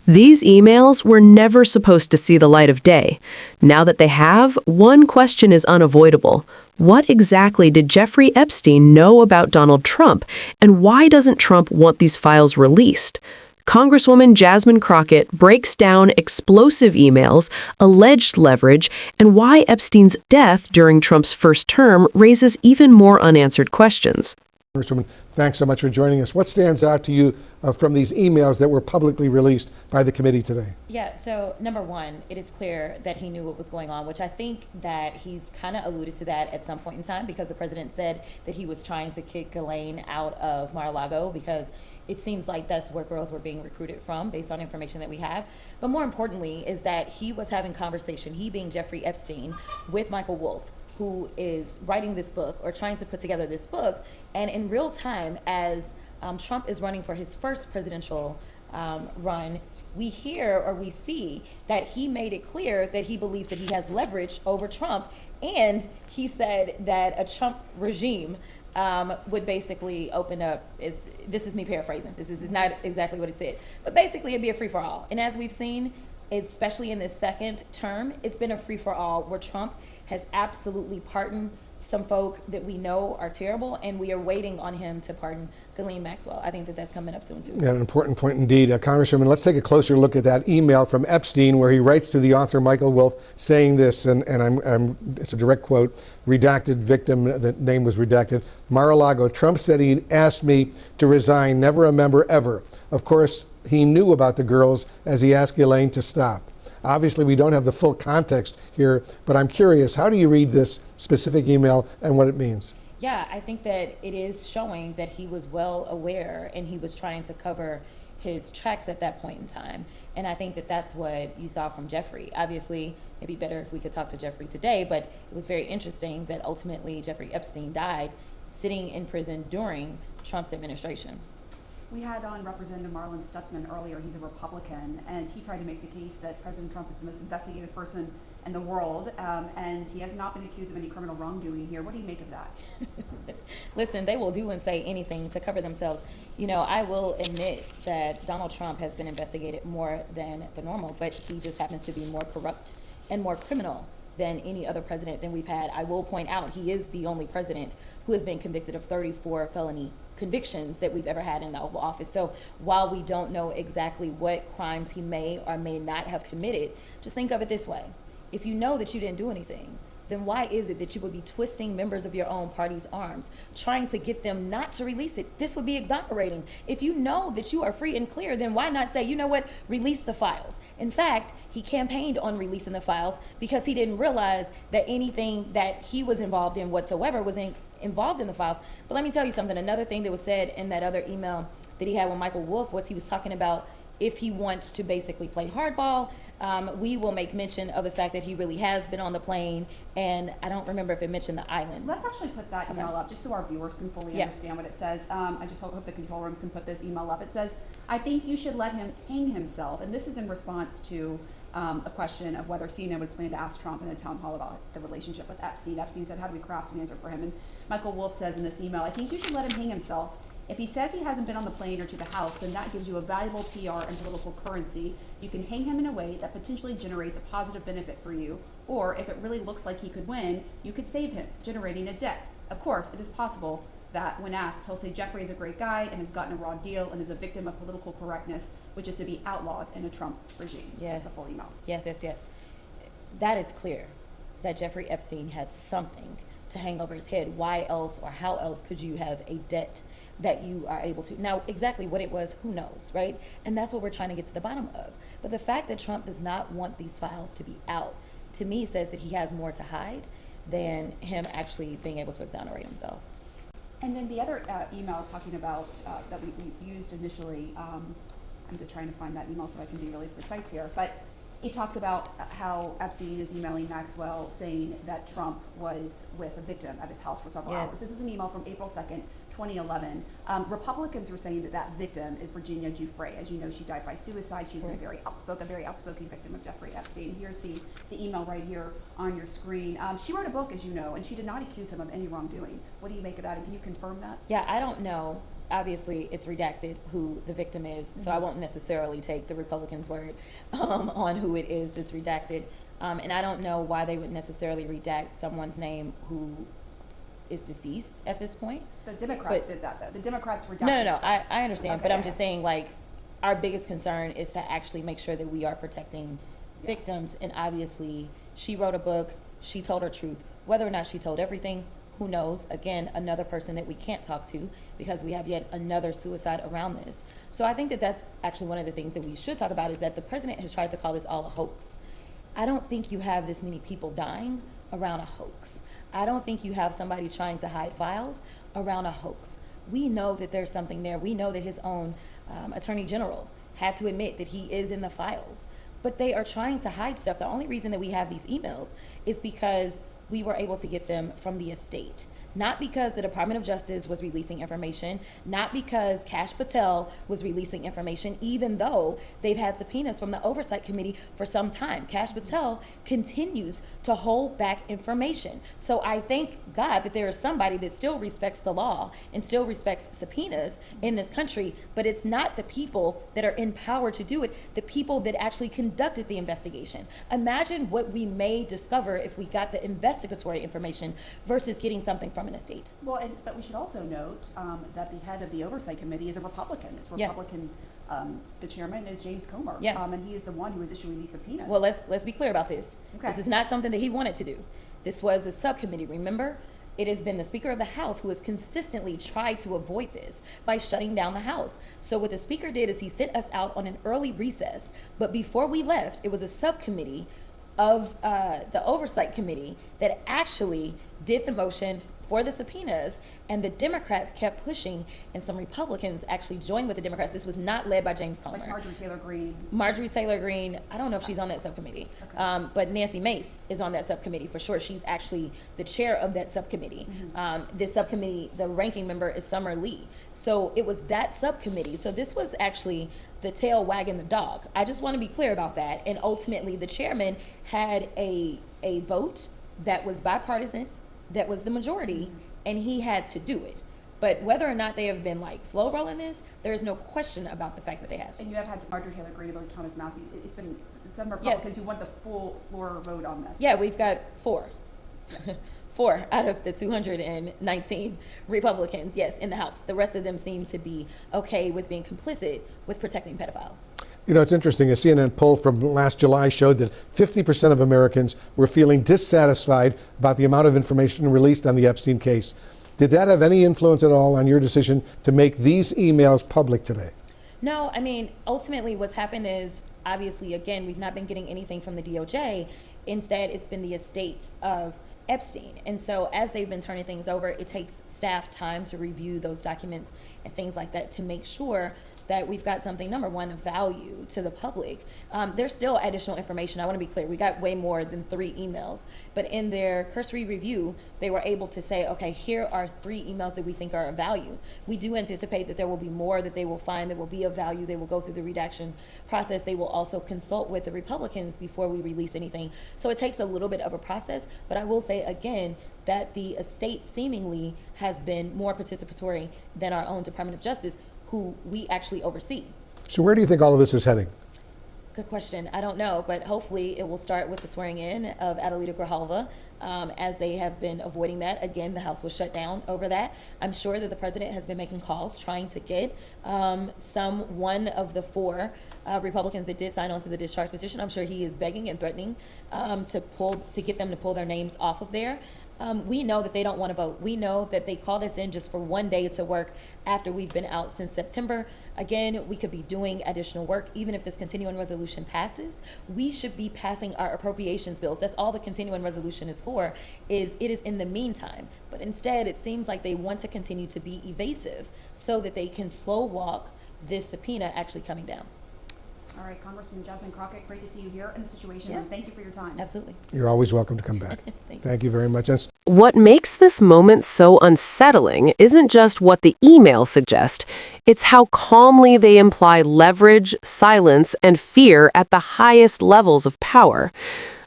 These emails were never supposed to see the light of day. Now that they have, one question is unavoidable. What exactly did Jeffrey Epstein know about Donald Trump, and why doesn't Trump want these files released? Congresswoman Jasmine Crockett breaks down explosive emails, alleged leverage, and why Epstein's death during Trump's first term raises even more unanswered questions. Congresswoman, thanks so much for joining us. What stands out to you from these emails that were publicly released by the committee today? Yeah, so number one, it is clear that he knew what was going on, which I think that he's kind of alluded to that at some point in time, because the president said that he was trying to kick Ghislaine out of Mar-a-Lago because it seems like that's where girls were being recruited from based on information that we have. But more importantly is that he was having conversation, he being Jeffrey Epstein, with Michael Wolff, who is writing this book or trying to put together this book. And in real time, as Trump is running for his first presidential run, we hear or we see that he made it clear that he believes that he has leverage over Trump. And he said that a Trump regime would basically open up, this is me paraphrasing, this is not exactly what he said, but basically it'd be a free-for-all. And as we've seen, especially in this second term, it's been a free-for-all where Trump has absolutely pardoned some folk that we know are terrible, and we are waiting on him to pardon Ghislaine Maxwell. I think that that's coming up soon, too. Yeah, an important point indeed. Congresswoman, let's take a closer look at that email from Epstein where he writes to the author, Michael Wolff, saying this, and it's a direct quote, redacted victim, the name was redacted, Mar-a-Lago. Trump said he asked me to resign, never a member ever. Of course, he knew about the girls as he asked Ghislaine to stop. Obviously, we don't have the full context here, but I'm curious, how do you read this specific email and what it means? Yeah, I think that it is showing that he was well aware and he was trying to cover his tracks at that point in time. And I think that that's what you saw from Jeffrey. Obviously, it'd be better if we could talk to Jeffrey today, but it was very interesting that ultimately Jeffrey Epstein died sitting in prison during Trump's administration. We had on Representative Marlon Stutzman earlier. He's a Republican, and he tried to make the case that President Trump is the most investigated person in the world, and he has not been accused of any criminal wrongdoing here. What do you make of that? Listen, they will do and say anything to cover themselves. You know, I will admit that Donald Trump has been investigated more than the normal, but he just happens to be more corrupt and more criminal than any other president than we've had. I will point out he is the only president who has been convicted of 34 felony convictions that we've ever had in the Oval Office. So while we don't know exactly what crimes he may or may not have committed, just think of it this way. If you know that you didn't do anything, then why is it that you would be twisting members of your own party's arms, trying to get them not to release it? This would be exonerating. If you know that you are free and clear, then why not say, you know what, release the files? In fact, he campaigned on releasing the files because he didn't realize that anything that he was involved in whatsoever was involved in the files. But let me tell you something. Another thing that was said in that other email that he had with Michael Wolff was he was talking about if he wants to basically play hardball, we will make mention of the fact that he really has been on the plane, and I don't remember if it mentioned the island. Let's actually put that email up just so our viewers can fully understand what it says. I just hope the control room can put this email up. It says, I think you should let him hang himself. And this is in response to a question of whether CNN would plan to ask Trump in a town hall about the relationship with Epstein. Epstein said, how do we craft an answer for him? And Michael Wolff says in this email, I think you should let him hang himself. If he says he hasn't been on the plane or to the House, then that gives you a valuable PR and political currency. You can hang him in a way that potentially generates a positive benefit for you. Or if it really looks like he could win, you could save him, generating a debt. Of course, it is possible that when asked, he'll say Jeffrey is a great guy and has gotten a raw deal and is a victim of political correctness, which is to be outlawed in a Trump regime. Yes. That's the full email. Yes. That is clear that Jeffrey Epstein had something to hang over his head. Why else or how else could you have a debt that you are able to? Now, exactly what it was, who knows, right? And that's what we're trying to get to the bottom of. But the fact that Trump does not want these files to be out, to me, says that he has more to hide than him actually being able to exonerate himself. And then the other email talking about that we used initially, I'm just trying to find that email so I can be really precise here, but it talks about how Epstein is emailing Maxwell saying that Trump was with a victim at his house for several hours. This is an email from April 2nd, 2011. Republicans were saying that that victim is Virginia Giuffre. As you know, she died by suicide. She's been a very outspoken victim of Jeffrey Epstein. Here's the email right here on your screen. She wrote a book, as you know, and she did not accuse him of any wrongdoing. What do you make of that, and can you confirm that? Yeah, I don't know obviously it's redacted who the victim is, so I won't necessarily take the Republicans' word on who it is that's redacted. And I don't know why they would necessarily redact someone's name who is deceased at this point. The Democrats did that, though. The Democrats redacted. No, I understand, Okay, but I'm yeah. just saying, like, our biggest concern is to actually make sure that we are protecting victims. And obviously, she wrote a book, she told her truth. Whether or not she told everything, who knows? Again, another person that we can't talk to because we have yet another suicide around this. So I think that that's actually one of the things that we should talk about, is that the president has tried to call this all a hoax. I don't think you have this many people dying around a hoax. I don't think you have somebody trying to hide files around a hoax. We know that there's something there. We know that his own attorney general had to admit that he is in the files. But they are trying to hide stuff. The only reason that we have these emails is because we were able to get them from the estate. Not because the Department of Justice was releasing information, not because Kash Patel was releasing information, even though they've had subpoenas from the Oversight Committee for some time. Kash Patel continues to hold back information. So I thank God that there is somebody that still respects the law and still respects subpoenas in this country, but it's not the people that are in power to do it, the people that actually conducted the investigation. Imagine what we may discover if we got the investigatory information versus getting something from an estate. Well, but we should also note that the head of the Oversight Committee is a Republican. It's Republican. The chairman is James Comer. And he is the one who is issuing these subpoenas. Well, let's be clear about this. Okay. This is not something that he wanted to do. This was a subcommittee, remember? It has been the Speaker of the House who has consistently tried to avoid this by shutting down the House. So what the Speaker did is he sent us out on an early recess. But before we left, it was a subcommittee of the Oversight Committee that actually did the motion for the subpoenas, and the Democrats kept pushing, and some Republicans actually joined with the Democrats. This was not led by James Comer. Like Marjorie Taylor Greene. Marjorie Taylor Greene, I don't know if she's on that subcommittee, but Nancy Mace is on that subcommittee for sure. She's actually the chair of that subcommittee. This subcommittee, the ranking member is Summer Lee. So it was that subcommittee. So this was actually the tail wagging the dog. I just want to be clear about that. And ultimately, the chairman had a vote that was bipartisan, that was the majority, and he had to do it. But whether or not they have been like slow rolling this, there is no question about the fact that they have. And you have had Marjorie Taylor Greene and Thomas Massey. It's been some Republicans who want the full floor vote on this. Yeah, we've got 4. 4 out of the 219 Republicans, yes, in the House. The rest of them seem to be okay with being complicit with protecting pedophiles. You know, it's interesting. A CNN poll from last July showed that 50% of Americans were feeling dissatisfied about the amount of information released on the Epstein case. Did that have any influence at all on your decision to make these emails public today? No, I mean, ultimately what's happened is, obviously, again, we've not been getting anything from the DOJ. Instead, it's been the estate of Epstein. And so as they've been turning things over, it takes staff time to review those documents and things like that to make sure that we've got something, number one, of value to the public. There's still additional information. I want to be clear. We got way more than 3 emails. But in their cursory review, they were able to say, okay, here are 3 emails that we think are of value. We do anticipate that there will be more that they will find that will be of value. They will go through the redaction process. They will also consult with the Republicans before we release anything. So it takes a little bit of a process. But I will say, again, that the estate seemingly has been more participatory than our own Department of Justice, who we actually oversee. So where do you think all of this is heading? Good question. I don't know, but hopefully it will start with the swearing in of Adelita Grijalva, as they have been avoiding that. Again, the House was shut down over that. I'm sure that the president has been making calls trying to get one of the 4 Republicans that did sign on to the discharge petition. I'm sure he is begging and threatening to get them to pull their names off of there. We know that they don't want to vote. We know that they called us in just for one day to work after we've been out since September. Again, we could be doing additional work. Even if this continuing resolution passes, we should be passing our appropriations bills. That's all the continuing resolution is for, it is in the meantime. But instead, it seems like they want to continue to be evasive so that they can slow walk this subpoena actually coming down. All right, Congressman Jasmine Crockett, great to see you here in the situation, and thank you for your time. Absolutely. You're always welcome to come back. Thank you very much. What makes this moment so unsettling isn't just what the emails suggest, it's how calmly they imply leverage, silence, and fear at the highest levels of power.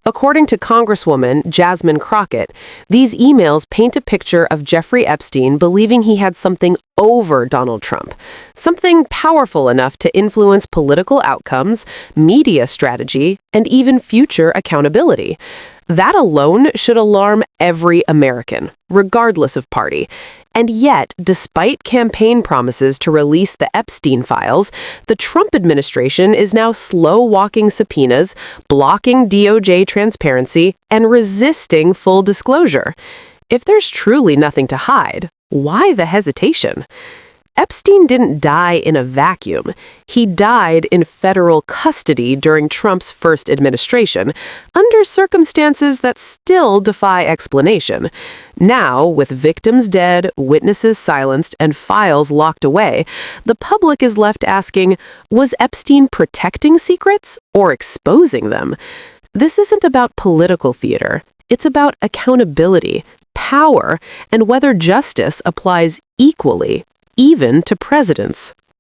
According to Congresswoman Jasmine Crockett, these emails paint a picture of Jeffrey Epstein believing he had something over Donald Trump, something powerful enough to influence political outcomes, media strategy, and even future accountability. That alone should alarm every American, regardless of party. And yet, despite campaign promises to release the Epstein files, the Trump administration is now slow-walking subpoenas, blocking DOJ transparency, and resisting full disclosure. If there's truly nothing to hide, why the hesitation? Epstein didn't die in a vacuum. He died in federal custody during Trump's first administration, under circumstances that still defy explanation. Now, with victims dead, witnesses silenced, and files locked away, the public is left asking, was Epstein protecting secrets or exposing them? This isn't about political theater. It's about accountability, power, and whether justice applies equally, even to presidents.